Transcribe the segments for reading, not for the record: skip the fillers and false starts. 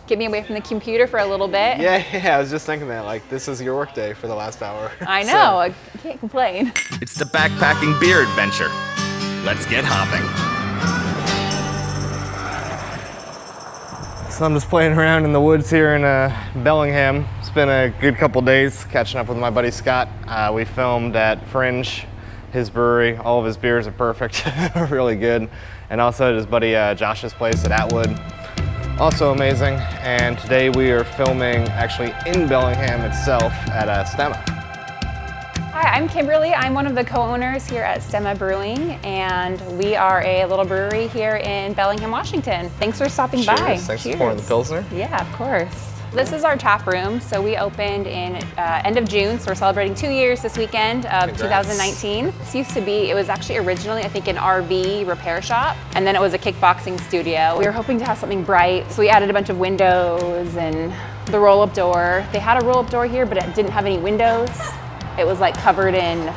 Get me away from the computer for a little bit. Yeah, I was just thinking that, like, this is your work day for the last hour. I know, I can't complain. It's the backpacking beer adventure. Let's get hopping. So I'm just playing around in the woods here in Bellingham. It's been a good couple days catching up with my buddy Scott. We filmed at Fringe, his brewery. All of his beers are perfect, really good. And also at his buddy Josh's place at Atwood. Also amazing. And today we are filming actually in Bellingham itself at Stemma. Hi, I'm Kimberly. I'm one of the co-owners here at Stemma Brewing, and we are a little brewery here in Bellingham, Washington. Thanks for stopping by. Thanks for pouring the Pilsner. Yeah, of course. This is our tap room. So we opened in end of June, so we're celebrating 2 years this weekend of Congrats. 2019. This used to be, it was actually originally, I think, an RV repair shop, and then it was a kickboxing studio. We were hoping to have something bright, so we added a bunch of windows and the roll-up door. They had a roll-up door here, but it didn't have any windows. It was like covered in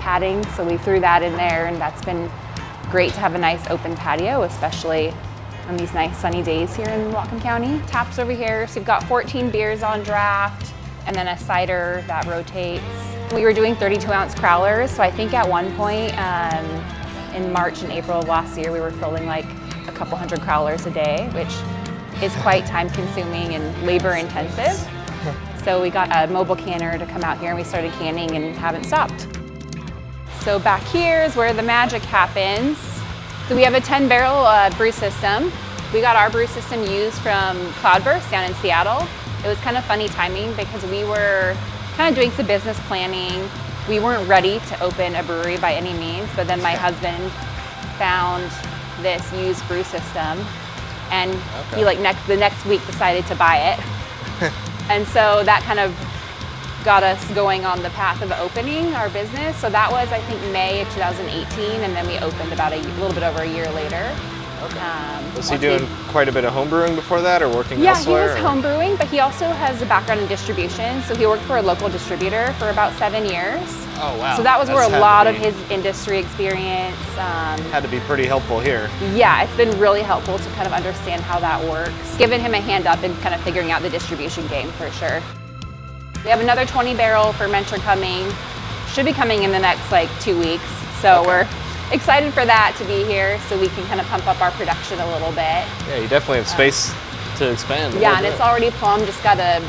padding, so we threw that in there, and that's been great to have a nice open patio, especially on these nice sunny days here in Whatcom County. Taps over here, so we've got 14 beers on draft, and then a cider that rotates. We were doing 32-ounce crowlers, so I think at one point in March and April of last year, we were filling like a couple hundred crowlers a day, which is quite time-consuming and labor-intensive. So we got a mobile canner to come out here and we started canning and haven't stopped. So back here is where the magic happens. So we have a 10-barrel brew system. We got our brew system used from Cloudburst down in Seattle. It was kind of funny timing because we were kind of doing some business planning. We weren't ready to open a brewery by any means, but then my husband found this used brew system, and he the next week decided to buy it. And so that kind of got us going on the path of opening our business. So that was, I think, May of 2018, and then we opened about a little bit over a year later. Okay. Was he doing quite a bit of home brewing before that, or working elsewhere? Yeah, he was home brewing, but he also has a background in distribution. So he worked for a local distributor for about 7 years. Oh, wow. So that was where a lot of his industry experience. Had to be pretty helpful here. Yeah, it's been really helpful to kind of understand how that works. Given him a hand up in kind of figuring out the distribution game for sure. We have another 20-barrel fermenter coming. Should be coming in the next like 2 weeks. So we're excited for that to be here, so we can kind of pump up our production a little bit. Yeah, you definitely have space to expand. Yeah, and it's already plumbed. Just got to,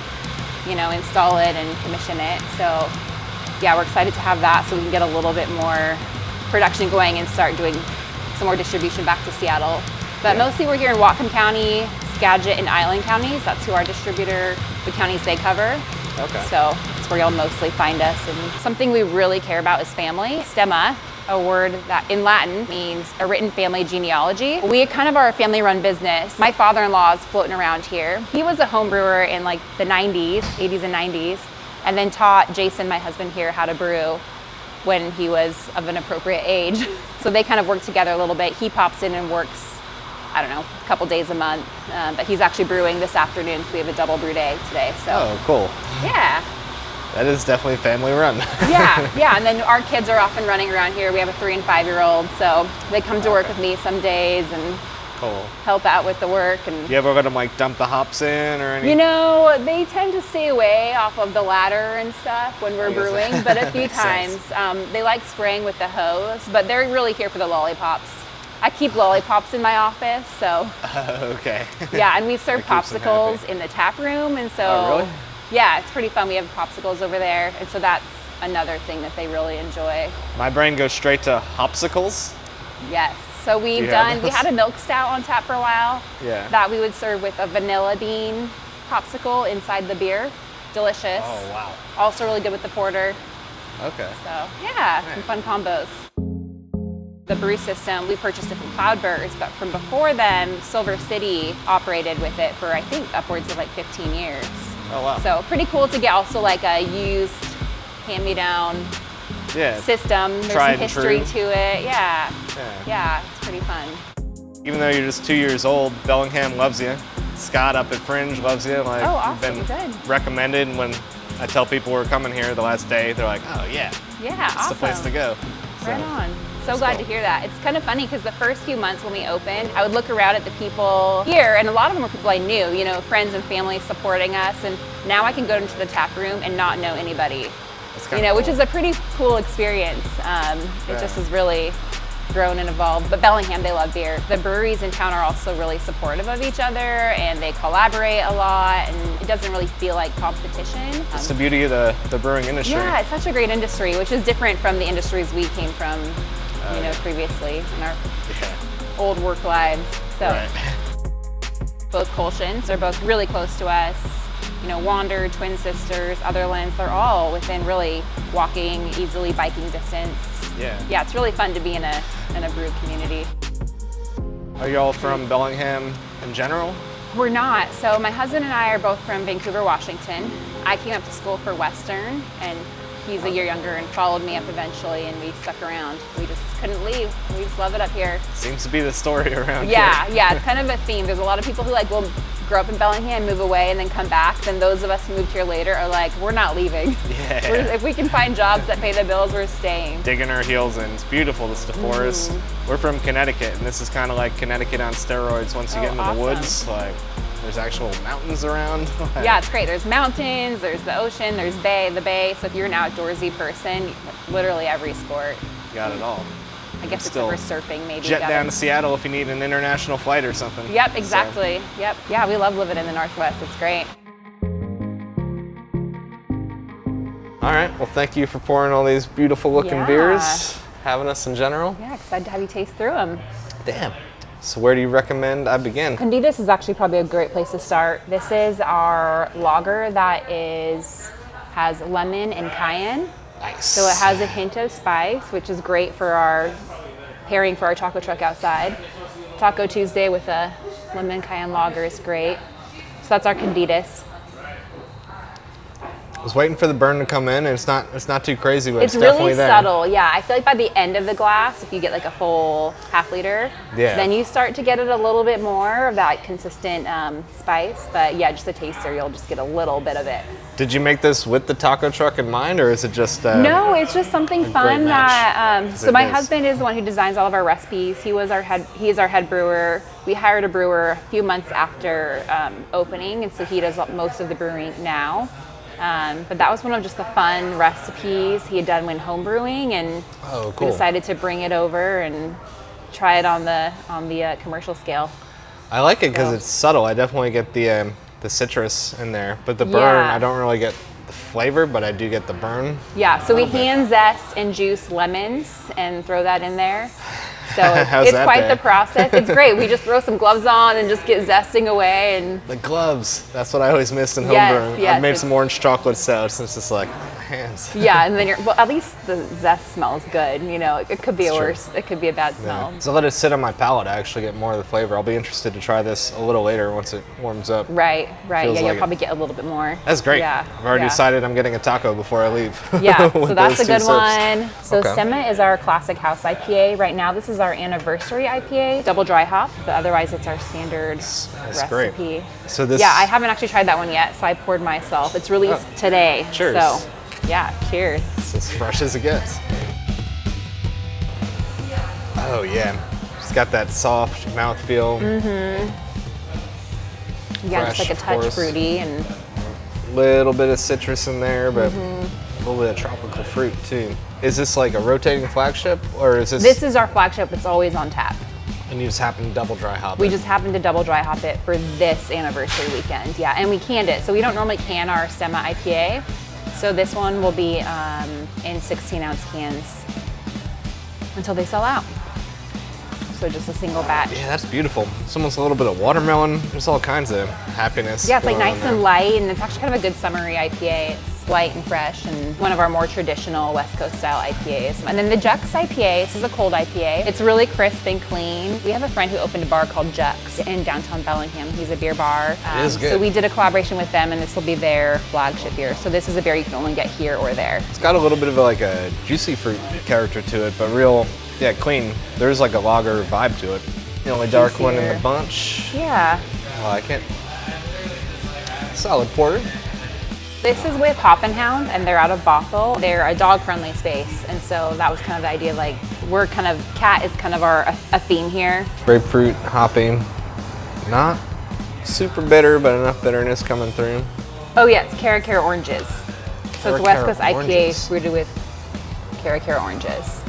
install it and commission it. So yeah, we're excited to have that so we can get a little bit more production going and start doing some more distribution back to Seattle. But mostly we're here in Whatcom County, Skagit, and Island counties. That's who our distributor, the counties they cover. Okay. So that's where you'll mostly find us. And something we really care about is family. Stemma, a word that in Latin means a written family genealogy. We kind of are a family-run business. My father-in-law is floating around here. He was a home brewer in like the 90s, 80s and 90s, and then taught Jason, my husband here, how to brew when he was of an appropriate age. So they kind of work together a little bit. He pops in and works, I don't know, a couple days a month, but he's actually brewing this afternoon, so we have a double brew day today. So. Oh, cool. Yeah. That is definitely family run. Yeah, and then our kids are often running around here. We have a 3- and 5-year-old, so they come to work with me some days and help out with the work. And you ever let them like dump the hops in or anything? They tend to stay away off of the ladder and stuff when we're brewing, but a few times they like spraying with the hose, but they're really here for the lollipops. I keep lollipops in my office, so. Okay. Yeah, and we serve popsicles in the tap room, and so. Oh, really? Yeah, it's pretty fun. We have popsicles over there, and so that's another thing that they really enjoy. My brain goes straight to hopsicles. Yes. So we had a milk stout on tap for a while. Yeah. That we would serve with a vanilla bean popsicle inside the beer. Delicious. Oh, wow. Also really good with the porter. Okay. So yeah, some fun combos. The brew system, we purchased it from Cloudburst, but from before then, Silver City operated with it for I think upwards of like 15 years. Oh, wow. So pretty cool to get also like a used hand-me-down system. There's some history to it. Yeah, it's pretty fun. Even though you're just 2 years old, Bellingham loves you. Scott up at Fringe loves you. Like, awesome, you've been good. recommended, and when I tell people we're coming here the last day, they're like, oh yeah, Yeah, it's the place to go. Right on. so glad to hear that. It's kind of funny because the first few months when we opened, I would look around at the people here, and a lot of them were people I knew, you know, friends and family supporting us. And now I can go into the tap room and not know anybody, you know, which is a pretty cool experience. It just has really grown and evolved. But Bellingham, they love beer. The breweries in town are also really supportive of each other, and they collaborate a lot, and it doesn't really feel like competition. It's the beauty of the brewing industry. Yeah, it's such a great industry, which is different from the industries we came from, you know, previously in our old work lives. So both Colchins, they're both really close to us. You know, Wander, Twin Sisters, Otherlands, they're all within really walking, easily biking distance. Yeah, it's really fun to be in a brew community. Are you all from Bellingham in general? We're not. So my husband and I are both from Vancouver, Washington. I came up to school for Western, and he's a year younger and followed me up eventually, and we stuck around. We just couldn't leave. We just love it up here. Seems to be the story around here. Yeah, it's kind of a theme. There's a lot of people who like will grow up in Bellingham, move away, and then come back. Then those of us who moved here later are like, we're not leaving. If we can find jobs that pay the bills, we're staying. Digging our heels in. It's beautiful, this the forest. We're from Connecticut, and this is kind of like Connecticut on steroids. Once you get into the woods, like there's actual mountains around. Yeah, it's great. There's mountains, there's the ocean, there's the bay. So if you're an outdoorsy person, literally every sport. You got it all. I guess except for surfing, maybe. Jet down to Seattle if you need an international flight or something. Yep, exactly. So. Yep. Yeah, we love living in the Northwest. It's great. All right. Well, thank you for pouring all these beautiful looking beers, having us in general. Yeah, excited to have you taste through them. Damn. So where do you recommend I begin? Candidas is actually probably a great place to start. This is our lager that has lemon and cayenne. Nice. So it has a hint of spice, which is great for our pairing for our taco truck outside. Taco Tuesday with a lemon cayenne lager is great. So that's our Candidas. I was waiting for the burn to come in, and it's not too crazy, but it's definitely really there. Subtle. Yeah, I feel like by the end of the glass, if you get like a full half liter, then you start to get it a little bit more of that consistent spice. But yeah, just a taster, you'll just get a little bit of it. Did you make this with the taco truck in mind, or is it just no, it's just something fun that so my husband is the one who designs all of our recipes. He is our head brewer. We hired a brewer a few months after opening, and so he does most of the brewing now. But that was one of just the fun recipes he had done when home brewing, and we decided to bring it over and try it on the commercial scale. I like it because it's subtle. I definitely get the citrus in there, but the burn, I don't really get the flavor, but I do get the burn. Yeah, so we hand zest and juice lemons and throw that in there. So it's quite the process. It's great. We just throw some gloves on and just get zesting away. And the gloves, that's what I always missed in home brewing. I've made some orange chocolate stouts, and it's just like, my hands. Yeah, and then well, at least the zest smells good. You know, it could be worse. It could be a bad smell. So let it sit on my palate. I actually get more of the flavor. I'll be interested to try this a little later once it warms up. Right. Yeah, you'll probably get a little bit more. That's great. Yeah. I've already decided I'm getting a taco before I leave. Yeah, so that's a good one. So Stemma is our classic house IPA. Right now, this is our anniversary IPA, double dry hop, but otherwise it's our standard recipe. Great. So this, I haven't actually tried that one yet, so I poured myself. It's released today. Cheers. So, yeah, cheers. It's as fresh as it gets. Oh yeah, it's got that soft mouthfeel. Yeah, just like a touch fruity and a little bit of citrus in there, but a little bit of tropical fruit too. Is this like a rotating flagship, or is this? This is our flagship. It's always on tap. And you just happen to double dry hop it? We just happen to double dry hop it for this anniversary weekend, yeah. And we canned it, so we don't normally can our Stemma IPA. So this one will be in 16-ounce cans until they sell out. So just a single batch. Yeah, that's beautiful. It's almost a little bit of watermelon. There's all kinds of happiness. Yeah, it's like nice and light, and it's actually kind of a good summery IPA. It's light and fresh, and one of our more traditional West Coast style IPAs. And then the Jux IPA, this is a cold IPA. It's really crisp and clean. We have a friend who opened a bar called Jux in downtown Bellingham. He's a beer bar. It is good. So we did a collaboration with them, and this will be their flagship beer. So this is a beer you can only get here or there. It's got a little bit of like a juicy fruit character to it, but real, yeah, clean. There's like a lager vibe to it. The only dark one in the bunch. Yeah. I like it. Solid porter. This is with Hop and Hound, and they're out of Bothell. They're a dog-friendly space, and so that was kind of the idea. Like, cat is kind of a theme here. Grapefruit, hopping, not super bitter, but enough bitterness coming through. Oh yeah, it's Cara oranges. So it's West Coast IPA oranges. brewed with Cara oranges.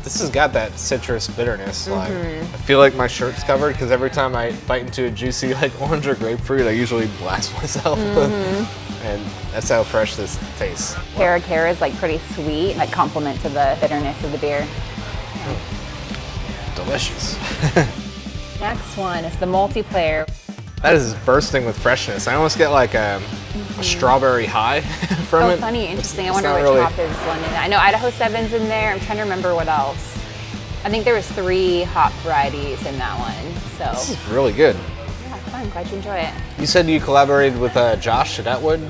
This has got that citrus bitterness. Like, I feel like my shirt's covered because every time I bite into a juicy like orange or grapefruit, I usually blast myself. And that's how fresh this tastes. Cara is like pretty sweet, like complement to the bitterness of the beer. Delicious. Next one is the multiplayer. That is bursting with freshness. I almost get like a strawberry high from it. Oh, funny, interesting. I It's wonder not which really- hop is blended in. I know Idaho 7's in there. I'm trying to remember what else. I think there was 3 hop varieties in that one. This So is really good. yeah, fun. Glad you enjoy it. You said you collaborated with Josh at Atwood?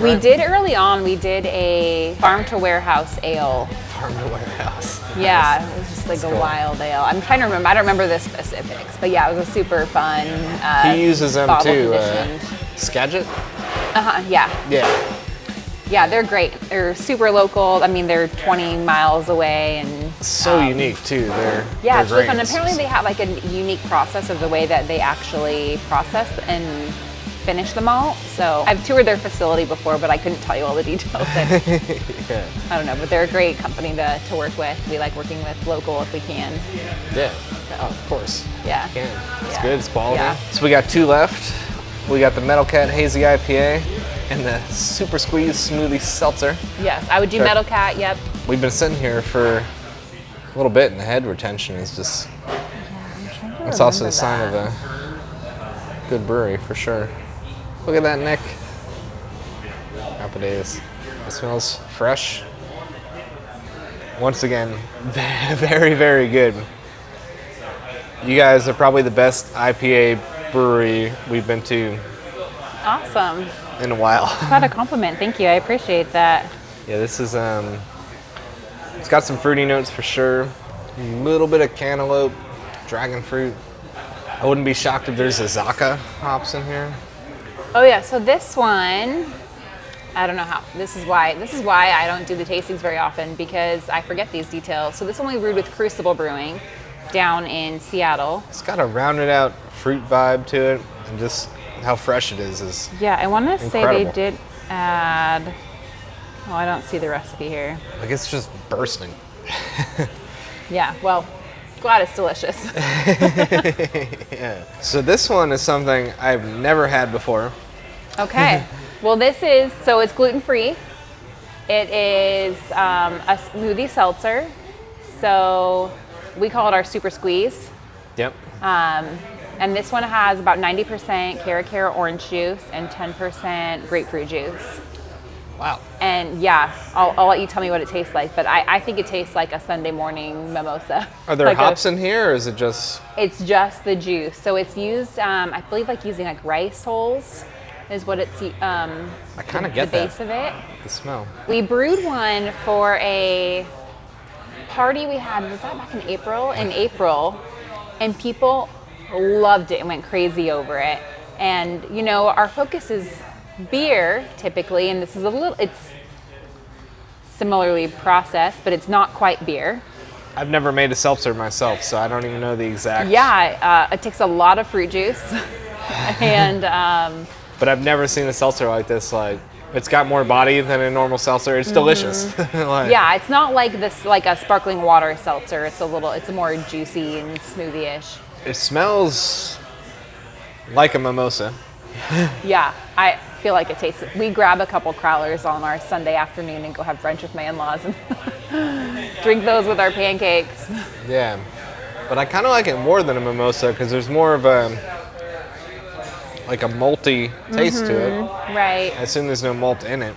We right? did early on. We did a farm to warehouse ale. Farm to warehouse. Yeah, it was just like That's a cool. wild ale. I'm trying to remember. I don't remember the specifics, but yeah, it was a super fun. He uses them bottle too. conditioned. Skagit? Yeah. Yeah. Yeah, they're great. They're super local. I mean, they're 20 miles away, and So unique too. yeah, they're it's really great. fun. Apparently, they have like a unique process of the way that they actually process and finish the malt. So I've toured their facility before, but I couldn't tell you all the details. And Yeah. I don't know, but they're a great company to work with. We like working with local if we can. Yeah. Oh, of course. Yeah. Can. It's Yeah. good. It's quality. Yeah. So we got 2 left. We got the Metal Cat Hazy IPA and the Super Squeeze Smoothie Seltzer. Yes, I would do Sure. Metal Cat. Yep. We've been sitting here for a little bit, and the head retention is just. It's also a sign of a good brewery for sure. Look at that neck. Happy days. It smells fresh. Once again, very, very good. You guys are probably the best IPA brewery we've been to Awesome. in a while. Quite a compliment. Thank you. I appreciate that. Yeah, this is it's got some fruity notes for sure. A little bit of cantaloupe, dragon fruit. I wouldn't be shocked if there's a Zaka hops in here. Oh yeah, so this one, I don't know how. This is why I don't do the tastings very often, because I forget these details. So this one we brewed with Crucible Brewing down in Seattle. It's got a rounded out fruit vibe to it, and just how fresh it is Yeah, I want to say they Incredible. did add. Oh, I don't see the recipe here. like it's just bursting. Yeah, well, glad it's delicious. Yeah. So this one is something I've never had before. Okay. Well, so it's gluten-free. It is a smoothie seltzer. So we call it our Super Squeeze. Yep. And this one has about 90% Cara orange juice and 10% grapefruit juice. Wow. And yeah, I'll let you tell me what it tastes like, but I think it tastes like a Sunday morning mimosa. Are there Like hops in here, or is it just? It's just the juice. So it's used, I believe, like using like rice hulls is what it's, I kind of get the base of it. the smell. We brewed one for a party we had, was that back in April? In April, and people loved it and went crazy over it. And you know, our focus is beer typically, and this is it's similarly processed, but it's not quite beer. I've never made a seltzer myself, so I don't even know the exact. Yeah, it takes a lot of fruit juice, and But I've never seen a seltzer like this. Like, it's got more body than a normal seltzer. It's delicious. Like, yeah, it's not like this, like a sparkling water seltzer. It's more juicy and smoothie-ish. It smells like a mimosa. Yeah, I feel like it tastes. We grab a couple crowlers on our Sunday afternoon and go have brunch with my in-laws and drink those with our pancakes. Yeah. But I kind of like it more than a mimosa because there's more of a like a malty taste to it. Right. I assume there's no malt in it.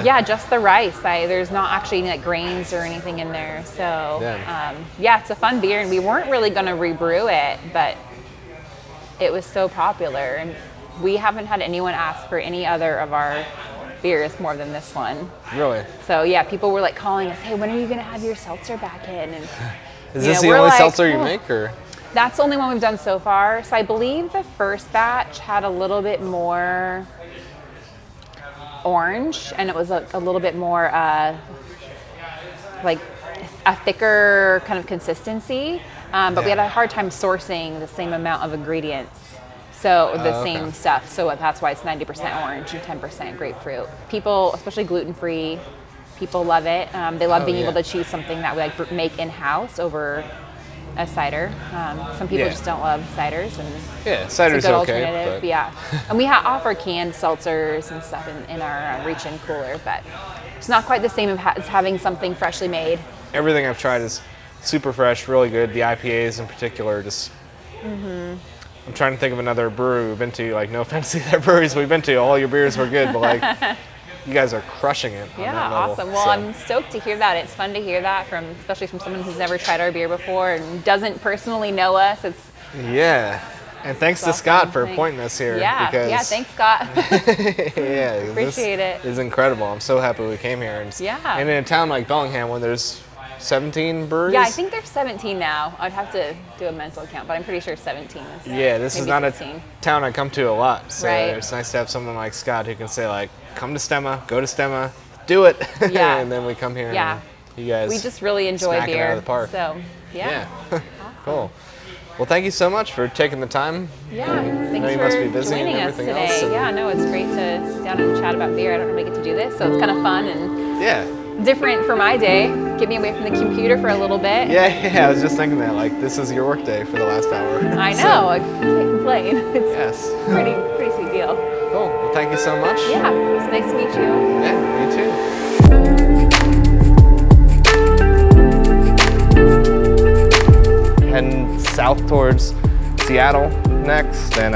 Yeah, just the rice. There's not actually any like grains or anything in there. So yeah, it's a fun beer, and we weren't really going to rebrew it, but it was so popular, and we haven't had anyone ask for any other of our beers more than this one. Really? So yeah, people were like calling us, hey, when are you going to have your seltzer back in? And Is you this know, the we're only like, seltzer you "Oh." make, or? That's the only one we've done so far. So I believe the first batch had a little bit more orange, and it was a little bit more like a thicker kind of consistency. But we had a hard time sourcing the same amount of ingredients. So the same stuff. So that's why it's 90% orange and 10% grapefruit. People, especially gluten-free, people love it. They love being able to choose something that we like make in-house over a cider. Some people just don't love ciders, and cider's it's a good okay. alternative. But... Yeah, and we offer canned seltzers and stuff in our reach-in cooler, but it's not quite the same as having something freshly made. Everything I've tried is super fresh, really good. The IPAs in particular, just. I'm trying to think of another brewery we've been to. Like, no offense to the breweries we've been to, all your beers were good, but like, you guys are crushing it. Yeah, on that level, awesome. Well, I'm stoked to hear that. It's fun to hear that especially from someone who's never tried our beer before and doesn't personally know us. And thanks to Scott for pointing us here. Yeah, because thanks, Scott. Appreciate it. It's incredible. I'm so happy we came here. And in a town like Bellingham, when there's 17 breweries? Yeah, I think there's 17 now. I'd have to do a mental count, but I'm pretty sure 17 is. Yeah, this is not 16. a town I come to a lot, so right. It's nice to have someone like Scott who can say like, come to Stemma, go to Stemma, do it. Yeah. And then we come here and you guys we just really enjoy smack beer. it out of the park. So, yeah. Awesome. Cool. Well, thank you so much for taking the time. Yeah, I know thanks you for must be busy joining and us everything today. else. Yeah, no, it's great to sit down and chat about beer. I don't normally get to do this, so it's kind of fun and different for my day. Get me away from the computer for a little bit. Yeah, I was just thinking that. Like, this is your work day for the last hour. I know, I can't complain. It's pretty sweet deal. Cool. Well, thank you so much. Yeah, it was nice to meet you. Yeah, you too. Heading south towards Seattle next, and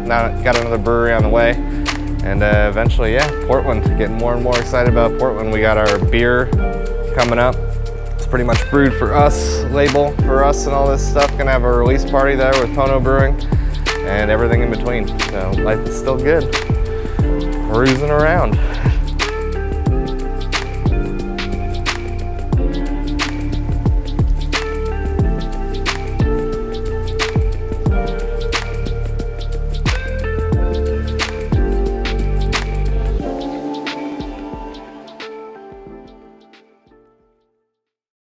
now got another brewery on the way. And eventually, Portland. Getting more and more excited about Portland. We got our beer coming up. It's pretty much brewed for us, label for us and all this stuff. Gonna have a release party there with Pono Brewing and everything in between. So life is still good. Cruising around.